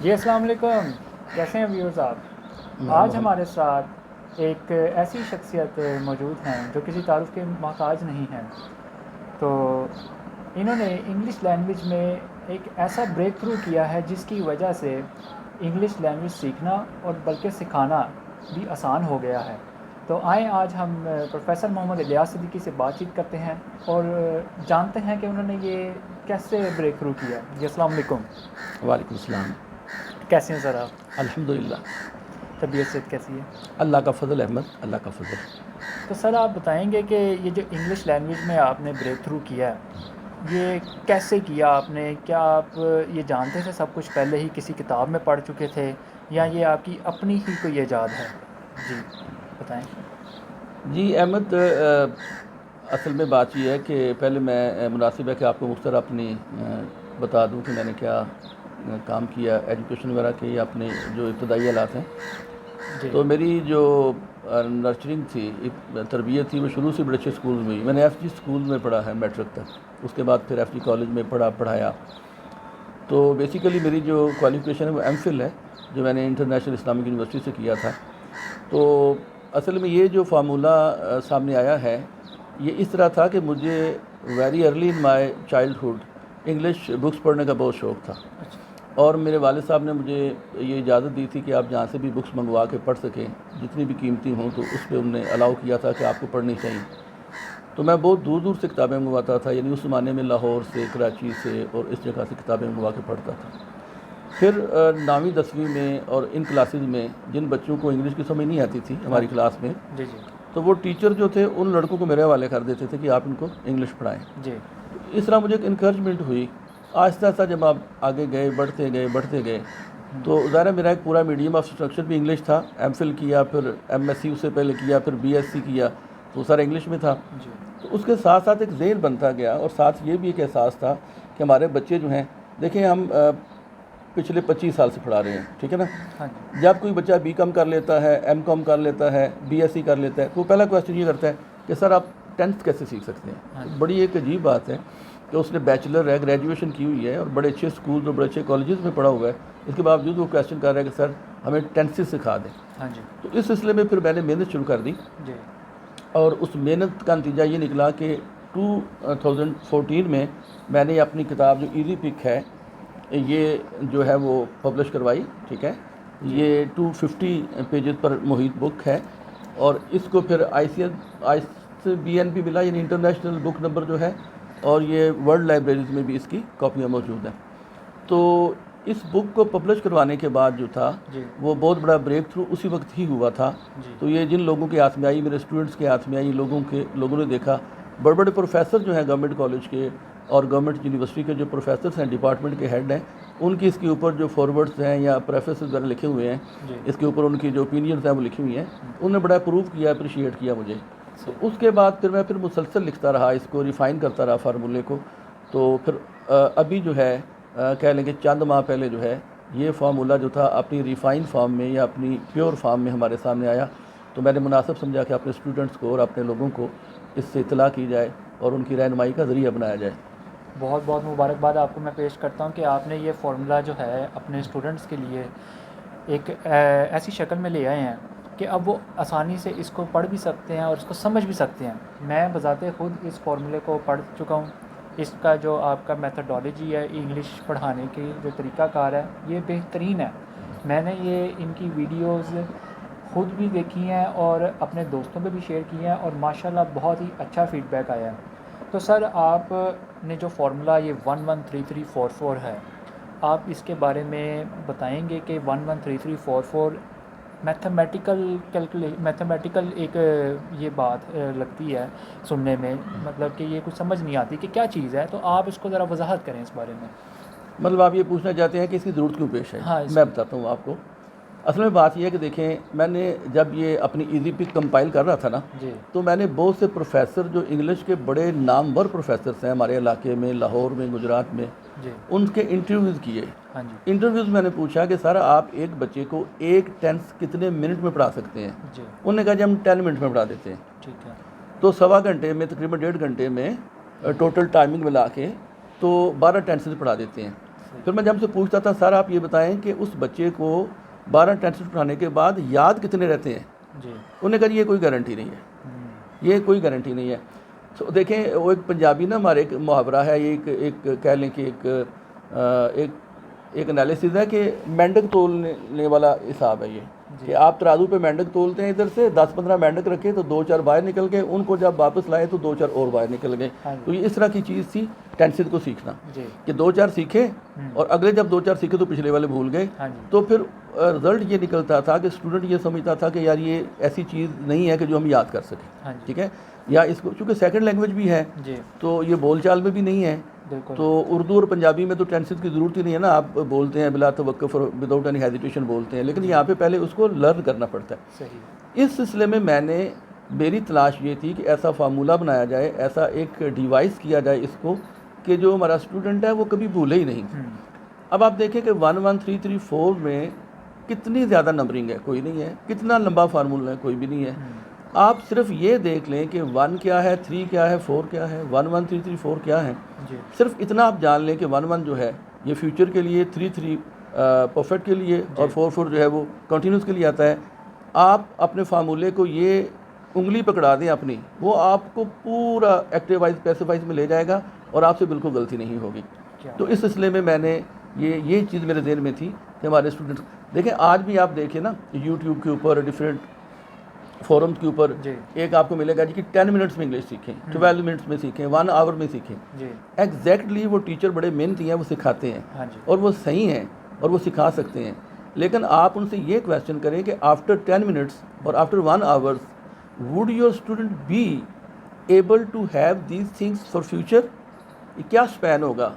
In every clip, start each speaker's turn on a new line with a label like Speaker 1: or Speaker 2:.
Speaker 1: جی السلام علیکم، کیسے ہیں ویورز آپ؟
Speaker 2: میں
Speaker 1: آج
Speaker 2: محمد
Speaker 1: ہمارے ساتھ ایک ایسی شخصیت موجود ہیں جو کسی تعارف کے محتاج نہیں ہیں. تو انہوں نے انگلش لینگویج میں ایک ایسا بریک تھرو کیا ہے جس کی وجہ سے انگلش لینگویج سیکھنا اور بلکہ سکھانا بھی آسان ہو گیا ہے. تو آئیں آج ہم پروفیسر محمد الیاس صدیقی سے بات چیت کرتے ہیں اور جانتے ہیں کہ انہوں نے یہ کیسے بریک تھرو کیا. جی السلام علیکم.
Speaker 2: وعلیکم السلام.
Speaker 1: کیسے ہیں سر آپ؟
Speaker 2: الحمدللہ.
Speaker 1: طبیعت صحت کیسی ہے؟
Speaker 2: اللہ کا فضل احمد، اللہ کا فضل.
Speaker 1: تو سر آپ بتائیں گے کہ یہ جو انگلش لینگویج میں آپ نے بریک تھرو کیا ہے یہ کیسے کیا آپ نے؟ کیا آپ یہ جانتے تھے سب کچھ پہلے ہی کسی کتاب میں پڑھ چکے تھے یا یہ آپ کی اپنی ہی کوئی ایجاد ہے؟ جی بتائیں.
Speaker 2: جی احمد، اصل میں بات یہ ہے کہ پہلے میں مناسب ہے کہ آپ کو مختصر اپنی بتا دوں کہ میں نے کیا کام کیا ایجوکیشن وغیرہ کے یا اپنے جو ابتدائی حالات ہیں.
Speaker 1: جی
Speaker 2: تو میری جو نرچرنگ تھی، تربیت تھی، وہ شروع سے بڑے اچھے اسکول میں ہوئی. میں نے ایف جی اسکول میں پڑھا ہے میٹرک تک. اس کے بعد پھر ایف جی کالج میں پڑھایا. تو بیسیکلی میری جو کوالیفیکیشن ہے وہ ایم فل ہے، جو میں نے انٹرنیشنل اسلامک یونیورسٹی سے کیا تھا. تو اصل میں یہ جو فارمولہ سامنے آیا ہے یہ اس طرح تھا کہ مجھے very early in my childhood English books پڑھنے کا بہت شوق تھا.
Speaker 1: اچھا.
Speaker 2: اور میرے والد صاحب نے مجھے یہ اجازت دی تھی کہ آپ جہاں سے بھی بکس منگوا کے پڑھ سکیں، جتنی بھی قیمتی ہوں. تو اس پہ انہوں نے الاؤ کیا تھا کہ آپ کو پڑھنی چاہیے. تو میں بہت دور دور سے کتابیں منگواتا تھا، یعنی اس زمانے میں لاہور سے، کراچی سے اور اس جگہ سے کتابیں منگوا کے پڑھتا تھا. پھر 9ویں 10ویں میں اور ان کلاسز میں جن بچوں کو انگلش کی سمجھ نہیں آتی تھی
Speaker 1: ہاں
Speaker 2: ہماری
Speaker 1: جی.
Speaker 2: کلاس میں،
Speaker 1: جی جی
Speaker 2: تو وہ ٹیچر جو تھے ان لڑکوں کو میرے حوالے کر دیتے تھے کہ آپ ان کو انگلش پڑھائیں.
Speaker 1: جی.
Speaker 2: تو اس طرح مجھے ایک انکریجمنٹ ہوئی. آہستہ آہستہ جب آپ آگے گئے، بڑھتے گئے تو ظاہر ہے میرا ایک پورا میڈیم آف انسٹرکشن بھی انگلش تھا. ایم فل کیا، پھر ایم ایس سی اس سے پہلے کیا، پھر بی ایس سی کیا، تو سارا انگلش میں تھا.
Speaker 1: جی.
Speaker 2: تو اس کے ساتھ ساتھ ایک ذہن بنتا گیا اور ساتھ یہ بھی ایک احساس تھا کہ ہمارے بچے جو ہیں، دیکھیں ہم پچھلے 25 سال سے پڑھا رہے ہیں، ٹھیک ہے نا.
Speaker 1: ہاں جی.
Speaker 2: جب کوئی بچہ بی کام کر لیتا ہے، ایم کام کر لیتا ہے، بی ایس سی کر لیتا ہے، تو پہلا کویسچن یہ کرتا ہے کہ سر آپ 10th کیسے سیکھ سکتے ہیں.
Speaker 1: ہاں جی.
Speaker 2: بڑی ایک عجیب بات ہے کہ اس نے بیچلر ہے، گریجویشن کی ہوئی ہے اور بڑے اچھے اسکول اور بڑے اچھے کالجز میں پڑھا ہوا ہے، اس کے باوجود وہ کویسچن کر رہا ہے کہ سر ہمیں ٹینسز سکھا دیں.
Speaker 1: ہاں جی.
Speaker 2: تو اس سلسلے میں پھر میں نے محنت شروع کر دی
Speaker 1: جی.
Speaker 2: اور اس محنت کا نتیجہ یہ نکلا کہ 2014 میں میں نے اپنی کتاب جو ایزی پک ہے یہ جو ہے وہ پبلش کروائی. ٹھیک ہے،
Speaker 1: جی.
Speaker 2: یہ 250 پیجز پر محیط بک ہے اور اس کو پھر آئی بی این پی ملا، یعنی انٹرنیشنل بک نمبر جو ہے، اور یہ ورلڈ لائبریریز میں بھی اس کی کاپیاں موجود ہیں. تو اس بک کو پبلش کروانے کے بعد جو تھا
Speaker 1: جی.
Speaker 2: وہ بہت بڑا بریک تھرو اسی وقت ہی ہوا تھا.
Speaker 1: جی.
Speaker 2: تو یہ جن لوگوں کے ہاتھ میں آئی، میرے اسٹوڈنٹس کے ہاتھ میں آئی، لوگوں نے دیکھا. بڑے بڑے پروفیسر جو ہیں گورنمنٹ کالج کے اور گورنمنٹ یونیورسٹی کے جو پروفیسرس ہیں، ڈپارٹمنٹ کے ہیڈ ہیں، ان کی اس کے اوپر جو فارورڈس ہیں یا پریفیسز وغیرہ لکھے ہوئے ہیں،
Speaker 1: جی.
Speaker 2: اس کے اوپر ان کی جو اوپینینز ہیں وہ لکھی ہوئی ہیں، انہوں نے بڑا اپروو کیا، اپریشیٹ کیا مجھے. تو
Speaker 1: صحیح.
Speaker 2: اس کے بعد پھر میں مسلسل لکھتا رہا، اس کو ریفائن کرتا رہا فارمولے کو. تو پھر ابھی جو ہے کہہ لیں کہ چند ماہ پہلے جو ہے یہ فارمولہ جو تھا اپنی ریفائن فارم میں یا اپنی پیور فارم میں ہمارے سامنے آیا. تو میں نے مناسب سمجھا کہ اپنے اسٹوڈنٹس کو اور اپنے لوگوں کو اس سے اطلاع کی جائے اور ان کی رہنمائی کا ذریعہ بنایا جائے.
Speaker 1: بہت بہت مبارکباد آپ کو میں پیش کرتا ہوں کہ آپ نے یہ فارمولہ جو ہے اپنے اسٹوڈنٹس کے لیے ایک ایسی شکل میں لے آئے ہیں کہ اب وہ آسانی سے اس کو پڑھ بھی سکتے ہیں اور اس کو سمجھ بھی سکتے ہیں. میں بذات خود اس فارمولے کو پڑھ چکا ہوں. اس کا جو آپ کا میتھڈالوجی ہے انگلش پڑھانے کی جو طریقہ کار ہے یہ بہترین ہے. میں نے یہ ان کی ویڈیوز خود بھی دیکھی ہیں اور اپنے دوستوں پہ بھی شیئر کی ہیں اور ماشاءاللہ بہت ہی اچھا فیڈ بیک آیا ہے. تو سر آپ نے جو فارمولہ یہ 113344 ہے، آپ اس کے بارے میں بتائیں گے کہ 113344 میتھمیٹیکل ایک یہ بات لگتی ہے سننے میں، مطلب کہ یہ کچھ سمجھ نہیں آتی کہ کیا چیز ہے. تو آپ اس کو ذرا وضاحت کریں اس بارے میں.
Speaker 2: مطلب آپ یہ پوچھنا چاہتے ہیں کہ اس کی ضرورت کیوں پیش آئی؟
Speaker 1: ہاں اس
Speaker 2: میں
Speaker 1: کی.
Speaker 2: بتاتا ہوں آپ کو. اصل میں بات یہ ہے کہ دیکھیں، میں نے جب یہ اپنی ایزی پک کمپائل کر رہا تھا نا،
Speaker 1: جی.
Speaker 2: تو میں نے بہت سے پروفیسر جو انگلش کے بڑے نامور پروفیسرس ہیں ہمارے علاقے میں، لاہور میں، گجرات میں،
Speaker 1: جی.
Speaker 2: ان کے انٹرویوز کیے.
Speaker 1: ہاں جی.
Speaker 2: انٹرویوز میں نے پوچھا کہ سر آپ ایک بچے کو ایک ٹینس کتنے منٹ میں پڑھا سکتے ہیں؟
Speaker 1: جی.
Speaker 2: انہوں نے کہا جی ہم 10 منٹ میں پڑھا دیتے ہیں.
Speaker 1: ٹھیک ہے.
Speaker 2: تو سوا گھنٹے میں، تقریباً 1.5 گھنٹے میں ٹوٹل ٹائمنگ ملا کے تو 12 ٹینسز پڑھا دیتے ہیں. پھر میں جب سے پوچھتا تھا سر آپ یہ بتائیں کہ اس بچے کو 12 ٹینسز اٹھانے کے بعد یاد کتنے رہتے ہیں؟
Speaker 1: جی
Speaker 2: انہوں نے کہا یہ کوئی گارنٹی نہیں ہے، یہ کوئی گارنٹی نہیں ہے. تو دیکھیں وہ ایک پنجابی نا ہمارے ایک محاورہ ہے، یہ ایک کہہ لیں کہ ایک انالیسز ہے کہ مینڈک تولنے والا حساب ہے یہ، کہ آپ ترازو پہ مینڈک تولتے ہیں ادھر سے 10-15 مینڈک رکھے تو 2-4 باہر نکل گئے، ان کو جب واپس لائے تو 2-4 اور باہر نکل گئے. تو یہ اس طرح کی چیز تھی ٹینسز کو سیکھنا، کہ 2-4 سیکھے اور اگلے جب 2-4 سیکھے تو پچھلے والے بھول گئے. تو پھر رزلٹ یہ نکلتا تھا کہ اسٹوڈنٹ یہ سمجھتا تھا کہ یار یہ ایسی چیز نہیں ہے کہ جو ہم یاد کر سکیں، ٹھیک ہے، یا اس کو چونکہ سیکنڈ لینگویج بھی ہے تو یہ بول چال میں بھی نہیں ہے. تو اردو اور پنجابی میں تو ٹینسز کی ضرورت ہی نہیں ہے نا، آپ بولتے ہیں بلا توقف اور وداؤٹ اینی ہیزیٹیشن بولتے ہیں، لیکن یہاں پہ پہلے اس کو لرن کرنا پڑتا ہے. اس سلسلے میں میری تلاش یہ تھی کہ ایسا فارمولہ بنایا جائے، ایسا ایک ڈیوائس کیا جائے اس کو کہ جو ہمارا اسٹوڈنٹ ہے وہ کبھی بھولے ہی نہیں. اب آپ دیکھیں کہ 1 1 3 3 4 میں کتنی زیادہ نمبرنگ ہے، کوئی نہیں ہے. کتنا لمبا فارمولہ ہے، کوئی بھی نہیں ہے. آپ صرف یہ دیکھ لیں کہ 1 کیا ہے، 3 کیا ہے، 4 کیا ہے، 1 1 3 3 4 کیا ہے. صرف اتنا آپ جان لیں کہ 1 1 جو ہے یہ فیوچر کے لیے، 3 3 پرفیکٹ کے لیے، اور 4 4 جو ہے وہ کنٹینیوس کے لیے آتا ہے. آپ اپنے فارمولے کو یہ انگلی پکڑا دیں اپنی، وہ آپ کو پورا ایکٹیو وائز پیسو وائز میں لے جائے گا اور آپ سے بالکل غلطی نہیں ہوگی. تو اس سلسلے میں نے یہ چیز میرے ذہن میں تھی کہ ہمارے اسٹوڈنٹ دیکھیں، آج بھی آپ دیکھیں نا یوٹیوب کے اوپر ڈفرینٹ فورمز کے اوپر ایک آپ کو ملے گا جی کہ 10 منٹس میں انگلش سیکھیں، 12 منٹس میں سیکھیں، 1 آور میں سیکھیں. ایگزیکٹلی وہ ٹیچر بڑے محنتی ہیں، وہ سکھاتے ہیں اور وہ صحیح ہیں اور وہ سکھا سکتے ہیں. لیکن آپ ان سے یہ کویسچن کریں کہ آفٹر 10 منٹس اور after 1 hour would your student be able to have these things for future? کیا اسپین ہوگا،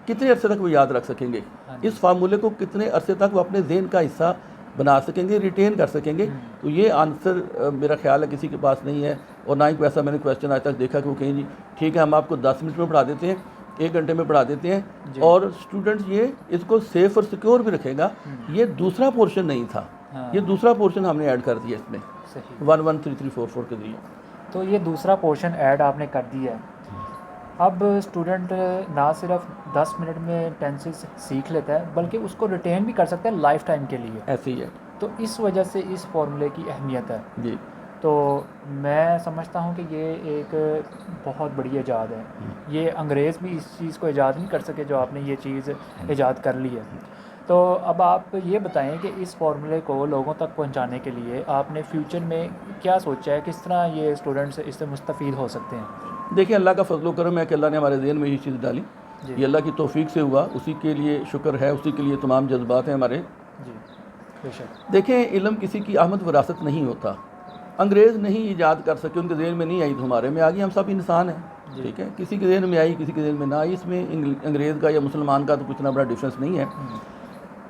Speaker 2: کتنے عرصے تک وہ یاد رکھ سکیں گے اس فارمولے کو، کتنے عرصے تک وہ اپنے ذہن کا حصہ بنا سکیں گے، ریٹین کر سکیں گے. تو یہ آنسر میرا خیال ہے کسی کے پاس نہیں ہے، اور نہ ہی کوئی ایسا میں نے کویسچن آج تک دیکھا کہ وہ کہیں جی ٹھیک ہے ہم آپ کو 10 منٹ میں پڑھا دیتے ہیں، 1 گھنٹے میں پڑھا دیتے ہیں، اور اسٹوڈنٹ یہ اس کو سیف اور سیکیور بھی رکھے گا. یہ دوسرا پورشن نہیں تھا، یہ دوسرا پورشن ہم نے ایڈ کر دیا اس میں 1 1 3 3 4 4 کے ذریعے.
Speaker 1: تو یہ دوسرا پورشن ایڈ آپ نے کر دیا ہے. اب اسٹوڈنٹ نہ صرف 10 منٹ میں ٹینسز سیکھ لیتا ہے بلکہ اس کو ریٹین بھی کر سکتا ہے لائف ٹائم کے لیے.
Speaker 2: ایسے ہی ہے.
Speaker 1: تو اس وجہ سے اس فارمولے کی اہمیت ہے.
Speaker 2: جی.
Speaker 1: تو میں سمجھتا ہوں کہ یہ ایک بہت بڑی ایجاد ہے. یہ انگریز بھی اس چیز کو ایجاد نہیں کر سکے جو آپ نے یہ چیز ایجاد کر لی ہے. تو اب آپ یہ بتائیں کہ اس فارمولے کو لوگوں تک پہنچانے کے لیے آپ نے فیوچر میں کیا سوچا ہے، کس طرح یہ اسٹوڈنٹس اس سے مستفید ہو سکتے ہیں؟
Speaker 2: دیکھیں اللہ کا فضل و کرم ہے کہ اللہ نے ہمارے ذہن میں یہ چیز ڈالی. یہ اللہ کی توفیق سے ہوا، اسی کے لیے شکر ہے، اسی کے لیے تمام جذبات ہیں ہمارے.
Speaker 1: جی بے شک.
Speaker 2: دیکھیں علم کسی کی احمد وراثت نہیں ہوتا. انگریز نہیں ایجاد کر سکے، ان کے ذہن میں نہیں آئی تو ہمارے میں آ گئی. ہم سب انسان ہیں، ٹھیک ہے، کسی کے ذہن میں آئی کسی کے ذہن میں نہ آئی. اس میں انگریز کا یا مسلمان کا تو کچھ نہ بڑا ڈفرینس نہیں ہے.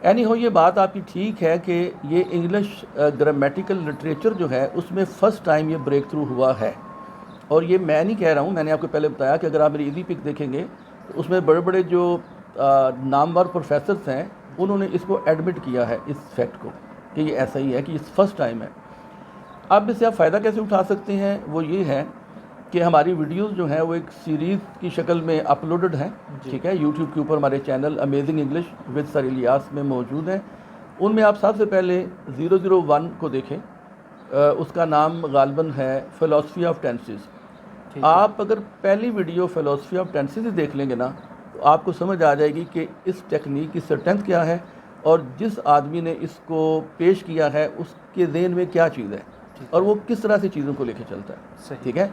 Speaker 2: اینی ہو یہ بات آپ کی ٹھیک ہے کہ یہ انگلش گرامیٹیکل لٹریچر جو ہے اس میں فرسٹ ٹائم یہ بریک تھرو ہوا ہے. اور یہ میں نہیں کہہ رہا ہوں، میں نے آپ کو پہلے بتایا کہ اگر آپ میری ایزی پک دیکھیں گے تو اس میں بڑے بڑے جو نامور پروفیسرس ہیں انہوں نے اس کو ایڈمٹ کیا ہے، اس فیکٹ کو کہ یہ ایسا ہی ہے کہ یہ فرسٹ ٹائم ہے. اب اس سے آپ فائدہ کیسے اٹھا سکتے ہیں؟ وہ یہ ہے کہ ہماری ویڈیوز جو ہیں وہ ایک سیریز کی شکل میں اپلوڈڈ ہیں، ٹھیک ہے، یوٹیوب کے اوپر ہمارے چینل امیزنگ انگلش ود سر الیاس میں موجود ہیں. ان میں آپ سب سے پہلے 001 کو دیکھیں، اس کا نام غالباً ہے فلاسفی آف ٹینسز. آپ اگر پہلی ویڈیو فلاسفی آف ٹینسز ہی دیکھ لیں گے نا تو آپ کو سمجھ آ جائے گی کہ اس ٹیکنیک کی اسٹرینتھ کیا ہے اور جس آدمی نے اس کو پیش کیا ہے اس کے ذہن میں کیا چیز ہے اور وہ کس طرح سے چیزوں کو لے کے چلتا ہے. ٹھیک ہے،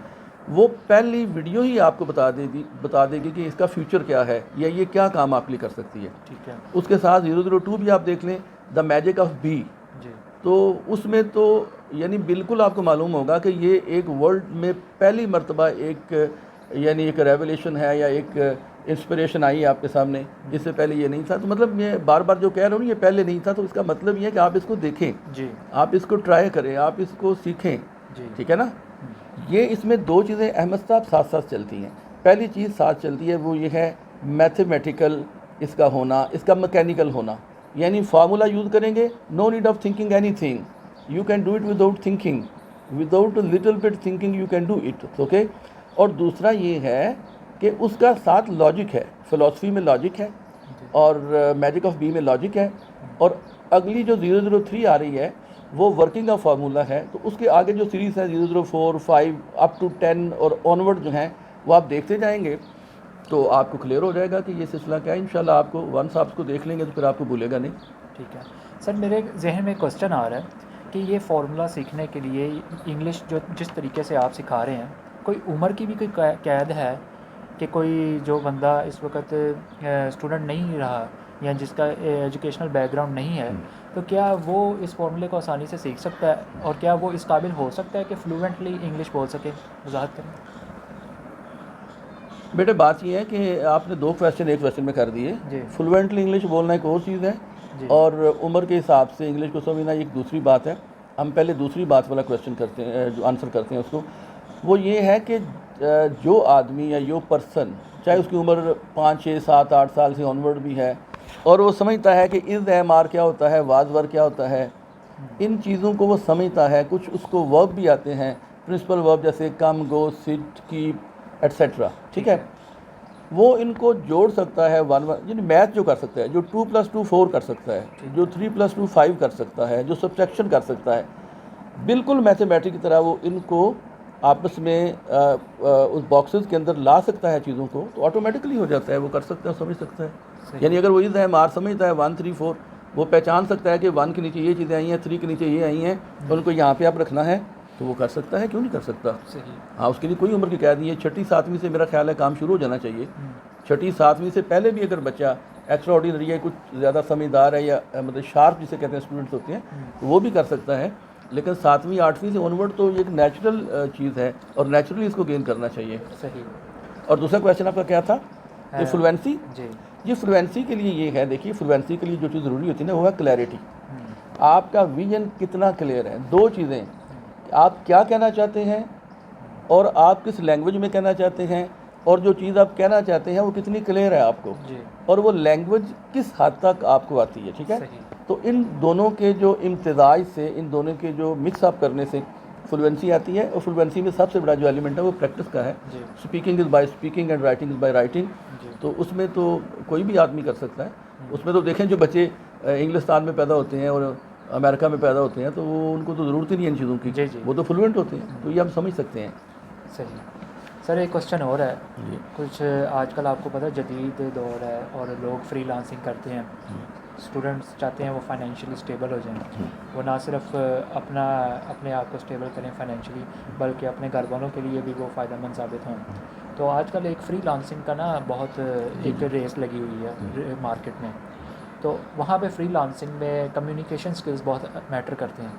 Speaker 2: وہ پہلی ویڈیو ہی آپ کو بتا دے گی کہ اس کا فیوچر کیا ہے یا یہ کیا کام آپ کے لیے کر سکتی ہے.
Speaker 1: ٹھیک ہے.
Speaker 2: اس کے ساتھ 002 بھی آپ دیکھ لیں، دا میجک آف بی. تو اس میں تو یعنی بالکل آپ کو معلوم ہوگا کہ یہ ایک ورلڈ میں پہلی مرتبہ ایک یعنی ایک ریولیشن ہے یا ایک انسپریشن آئی آپ کے سامنے. اس سے پہلے یہ نہیں تھا. تو مطلب یہ بار بار جو کہہ رہا ہوں یہ پہلے نہیں تھا، تو اس کا مطلب یہ ہے کہ آپ اس کو دیکھیں، آپ اس کو ٹرائی کریں، آپ اس کو سیکھیں. ٹھیک ہے نا. یہ اس میں دو چیزیں احمد صاحب ساتھ ساتھ چلتی ہیں. پہلی چیز ساتھ چلتی ہے وہ یہ ہے میتھمیٹیکل اس کا ہونا، اس کا میکینیکل ہونا. یعنی فارمولا یوز کریں گے، no need of thinking any thing, you can do it without thinking, without little bit thinking you can do it. Okay. اور دوسرا یہ ہے کہ اس کا ساتھ لاجک ہے. فلاسفی میں لاجک ہے، اور میجک آف بی میں لاجک ہے، اور اگلی جو 003 آ رہی ہے وہ ورکنگ آف فارمولہ ہے. تو اس کے آگے جو سیریز ہے 004 5 اپ ٹو 10 اور آنورڈ جو ہیں وہ آپ دیکھتے جائیں گے تو آپ کو کلیئر ہو جائے گا کہ یہ سلسلہ کیا ہے. انشاءاللہ آپ کو ونس آپ اس کو دیکھ لیں گے تو پھر آپ کو بھولے گا نہیں.
Speaker 1: ٹھیک ہے سر، میرے ذہن میں کوشچن آ رہا ہے کہ یہ فارمولہ سیکھنے کے لیے انگلش جو جس طریقے سے آپ سکھا رہے ہیں، کوئی عمر کی بھی کوئی قید ہے کہ کوئی جو بندہ اس وقت اسٹوڈنٹ نہیں رہا یا جس کا ایجوکیشنل بیک گراؤنڈ نہیں ہے، تو کیا وہ اس فارمولے کو آسانی سے سیکھ سکتا ہے، اور کیا وہ اس قابل ہو سکتا ہے کہ فلوئنٹلی انگلش بول سکے؟ وضاحت کریں.
Speaker 2: بیٹے بات یہ ہے کہ آپ نے 2 کویسچن ایک کویسچن میں کر دیے.
Speaker 1: جی
Speaker 2: فلوئنٹلی انگلش بولنا ایک اور چیز ہے،
Speaker 1: جی
Speaker 2: اور عمر کے حساب سے انگلش کو سمجھنا ایک دوسری بات ہے. ہم پہلے دوسری بات والا کویسچن کرتے ہیں، جو آنسر کرتے ہیں اس کو. وہ یہ ہے کہ جو آدمی یا جو پرسن، چاہے اس کی عمر 5 6 7 8 سال سے آنورڈ بھی ہے، اور وہ سمجھتا ہے کہ از ایم آر کیا ہوتا ہے، واز ور کیا ہوتا ہے، ان چیزوں کو وہ سمجھتا ہے. کچھ اس کو ورب بھی آتے ہیں، پرنسپل ورب جیسے کم، گو، سٹ، کیپ ایٹسیٹرا. ٹھیک ہے، وہ ان کو جوڑ سکتا ہے. یعنی میتھ جو کر سکتا ہے، جو 2 + 2 4 کر سکتا ہے، جو 3 + 2 5 کر سکتا ہے، جو سبٹریکشن کر سکتا ہے، بالکل میتھمیٹک کی طرح وہ ان کو آپس میں اس باکسز کے اندر لا سکتا ہے چیزوں کو، تو آٹومیٹکلی ہو جاتا ہے. وہ کر سکتا ہے، سمجھ سکتا ہے. یعنی اگر وہ از ہے مار سمجھتا ہے 1 3 4، وہ پہچان سکتا ہے کہ 1 کے نیچے یہ چیزیں آئی ہیں، 3 کے نیچے یہ آئی ہیں، اور ان کو یہاں پہ آپ رکھنا ہے، تو وہ کر سکتا ہے. کیوں نہیں کر سکتا؟ ہاں، اس کے لیے کوئی عمر کی قید نہیں ہے. 6 7ویں سے میرا خیال ہے کام شروع ہو جانا چاہیے. 6 7ویں سے پہلے بھی اگر بچہ ایکسٹرا آرڈینری ہے، کچھ زیادہ سمجھدار ہے، یا مطلب شارپ جسے کہتے ہیں اسٹوڈنٹس ہوتے ہیں، تو وہ بھی کر سکتا ہے. لیکن 7ویں 8ویں سے آنورڈ تو یہ ایک نیچرل چیز ہے، اور نیچرلی اس کو گین کرنا چاہیے.
Speaker 1: صحیح.
Speaker 2: اور دوسرا کویشچن آپ کا کیا تھا؟ یہ فلوینسی.
Speaker 1: جی
Speaker 2: یہ فلوینسی کے لیے یہ ہے، دیکھیے فلوینسی کے لیے جو چیز ضروری ہوتی ہے نا، وہ ہے کلیئرٹی. آپ کا ویژن کتنا کلیئر ہے. 2 چیزیں، آپ کیا کہنا چاہتے ہیں اور آپ کس لینگویج میں کہنا چاہتے ہیں، اور جو چیز آپ کہنا چاہتے ہیں وہ کتنی کلیئر ہے آپ کو، اور وہ لینگویج کس حد تک آپ کو آتی ہے. ٹھیک ہے، تو ان دونوں کے جو امتزاج سے، ان دونوں کے جو مکس اپ کرنے سے فلوینسی آتی ہے. اور فلوینسی میں سب سے بڑا جو ایلیمنٹ ہے وہ پریکٹس کا ہے. Speaking is by speaking and writing is by writing. تو اس میں تو کوئی بھی آدمی کر سکتا ہے. اس میں تو دیکھیں جو بچے انگلستان میں پیدا ہوتے ہیں اور امریکہ میں پیدا ہوتے ہیں، تو وہ ان کو تو ضرورت ہی نہیں ہے ان چیزوں کی، وہ تو فلوئنٹ ہوتے ہیں. تو یہ ہم سمجھ سکتے ہیں.
Speaker 1: صحیح. سر ایک کوشچن اور ہے. کچھ آج کل آپ کو پتہ جدید دور ہے اور لوگ فری لانسنگ کرتے ہیں. اسٹوڈنٹس چاہتے ہیں وہ فائنینشلی اسٹیبل ہو جائیں. وہ نہ صرف اپنے آپ کو اسٹیبل کریں فائنینشلی، بلکہ اپنے گھر والوں کے لیے بھی وہ فائدہ مند ثابت ہوں. تو آج کل ایک فری لانسنگ کا نا بہت ایک ریس لگی ہوئی ہے مارکیٹ میں. تو وہاں پہ فری لانسنگ میں کمیونیکیشن سکلز بہت میٹر کرتے ہیں.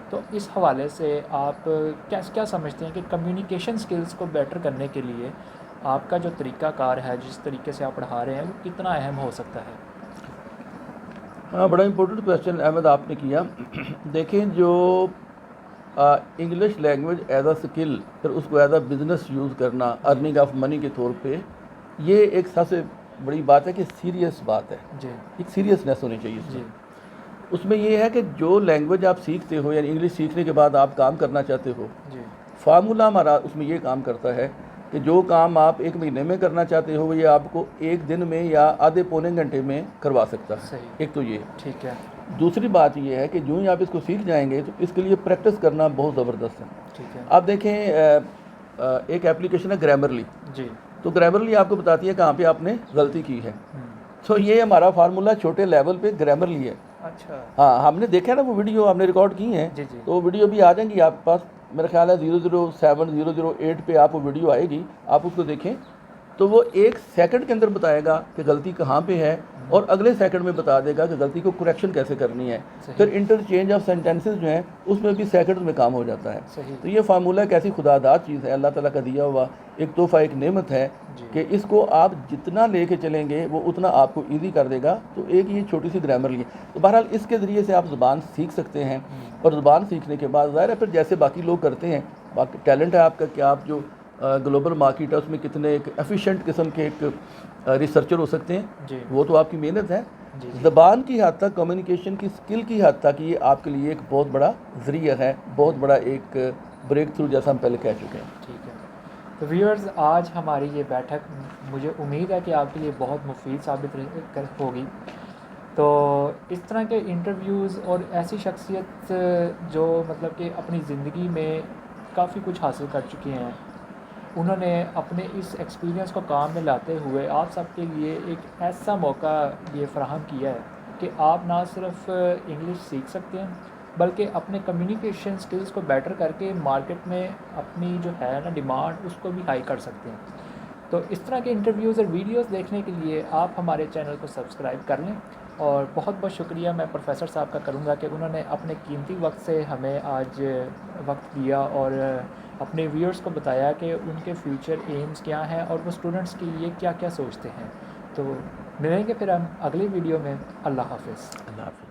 Speaker 1: تو اس حوالے سے آپ کیا سمجھتے ہیں کہ کمیونیکیشن سکلز کو بیٹر کرنے کے لیے آپ کا جو طریقہ کار ہے، جس طریقے سے آپ پڑھا رہے ہیں، وہ کتنا اہم ہو سکتا ہے؟
Speaker 2: ہاں، بڑا امپورٹنٹ کویشچن احمد آپ نے کیا. دیکھیں، جو English language as a skill, پھر اس کو ایز اے بزنس یوز کرنا ارننگ آف منی کے طور پہ، یہ ایک سب سے بڑی بات ہے کہ سیریس بات ہے. ایک سیریسنیس ہونی چاہیے اس میں. اس میں یہ ہے کہ جو لینگویج آپ سیکھتے ہو، یعنی انگلش سیکھنے کے بعد آپ کام کرنا چاہتے ہو، فارمولہ ہمارا اس میں یہ کام کرتا ہے کہ جو کام آپ 1 مہینے میں کرنا چاہتے ہو، یہ آپ کو 1 دن میں یا آدھے پونے گھنٹے میں کروا سکتا ہے. ایک تو یہ.
Speaker 1: ٹھیک ہے.
Speaker 2: دوسری بات یہ ہے کہ جو ہی آپ اس کو سیکھ جائیں گے تو اس کے لیے پریکٹس کرنا بہت زبردست ہے.
Speaker 1: ٹھیک ہے.
Speaker 2: آپ دیکھیں ایک ایپلیکیشن ہے گرامرلی. تو گرامرلی آپ کو بتاتی ہے کہاں پہ آپ نے غلطی کی ہے. تو یہ ہمارا فارمولہ چھوٹے لیول پہ گرامرلی ہے.
Speaker 1: اچھا. ہاں،
Speaker 2: ہم نے دیکھا نا وہ ویڈیو آپ نے ریکارڈ کی ہیں، تو وہ ویڈیو بھی آ جائیں گی آپ کے پاس. میرا خیال ہے 007 008 پہ آپ وہ ویڈیو آئے گی، آپ اس کو دیکھیں. تو وہ 1 سیکنڈ کے اندر بتائے گا کہ غلطی کہاں پہ ہے، اور اگلے سیکنڈ میں بتا دے گا کہ غلطی کو کریکشن کیسے کرنی ہے. پھر انٹرچینج آف سینٹینسز جو ہیں اس میں بھی سیکنڈ میں کام ہو جاتا ہے. تو یہ فارمولہ ایک ایسی خدا داد چیز ہے، اللہ تعالیٰ کا دیا ہوا ایک تحفہ، ایک نعمت ہے کہ اس کو آپ جتنا لے کے چلیں گے وہ اتنا آپ کو ایزی کر دے گا. تو ایک یہ چھوٹی سی گرامرلی ہے. تو بہرحال اس کے ذریعے سے آپ زبان سیکھ سکتے ہیں، اور زبان سیکھنے کے بعد ظاہر ہے پھر جیسے باقی لوگ کرتے ہیں، باقی ٹیلنٹ ہے آپ کا کہ آپ جو گلوبل مارکیٹ ہے اس میں کتنے ایک ایفیشینٹ قسم کے ایک ریسرچر ہو سکتے ہیں. وہ تو آپ کی محنت ہے. زبان کی حد تک، کمیونیکیشن کی سکل کی حد تک یہ آپ کے لیے ایک بہت بڑا ذریعہ ہے، بہت بڑا ایک بریک تھرو، جیسا ہم پہلے کہہ چکے ہیں.
Speaker 1: ٹھیک ہے. تو ویورز آج ہماری یہ بیٹھک مجھے امید ہے کہ آپ کے لیے بہت مفید ثابت ہوگی. تو اس طرح کے انٹرویوز اور ایسی شخصیت جو مطلب کہ اپنی زندگی میں کافی کچھ حاصل کر چکے ہیں, انہوں نے اپنے اس ایکسپیرینس کو کام میں لاتے ہوئے آپ سب کے لیے ایک ایسا موقع یہ فراہم کیا ہے کہ آپ نہ صرف انگلش سیکھ سکتے ہیں بلکہ اپنے کمیونیکیشن سکلز کو بیٹر کر کے مارکیٹ میں اپنی جو ہے نا ڈیمانڈ اس کو بھی ہائی کر سکتے ہیں. تو اس طرح کے انٹرویوز اور ویڈیوز دیکھنے کے لیے آپ ہمارے چینل کو سبسکرائب کر لیں. اور بہت بہت شکریہ میں پروفیسر صاحب کا کروں گا کہ انہوں نے اپنے قیمتی وقت سے ہمیں آج وقت دیا اور اپنے ویورز کو بتایا کہ ان کے فیوچر ایمز کیا ہیں اور وہ اسٹوڈنٹس کے لیے کیا کیا سوچتے ہیں. تو ملیں گے پھر ہم اگلی ویڈیو میں. اللہ حافظ.
Speaker 2: اللہ حافظ.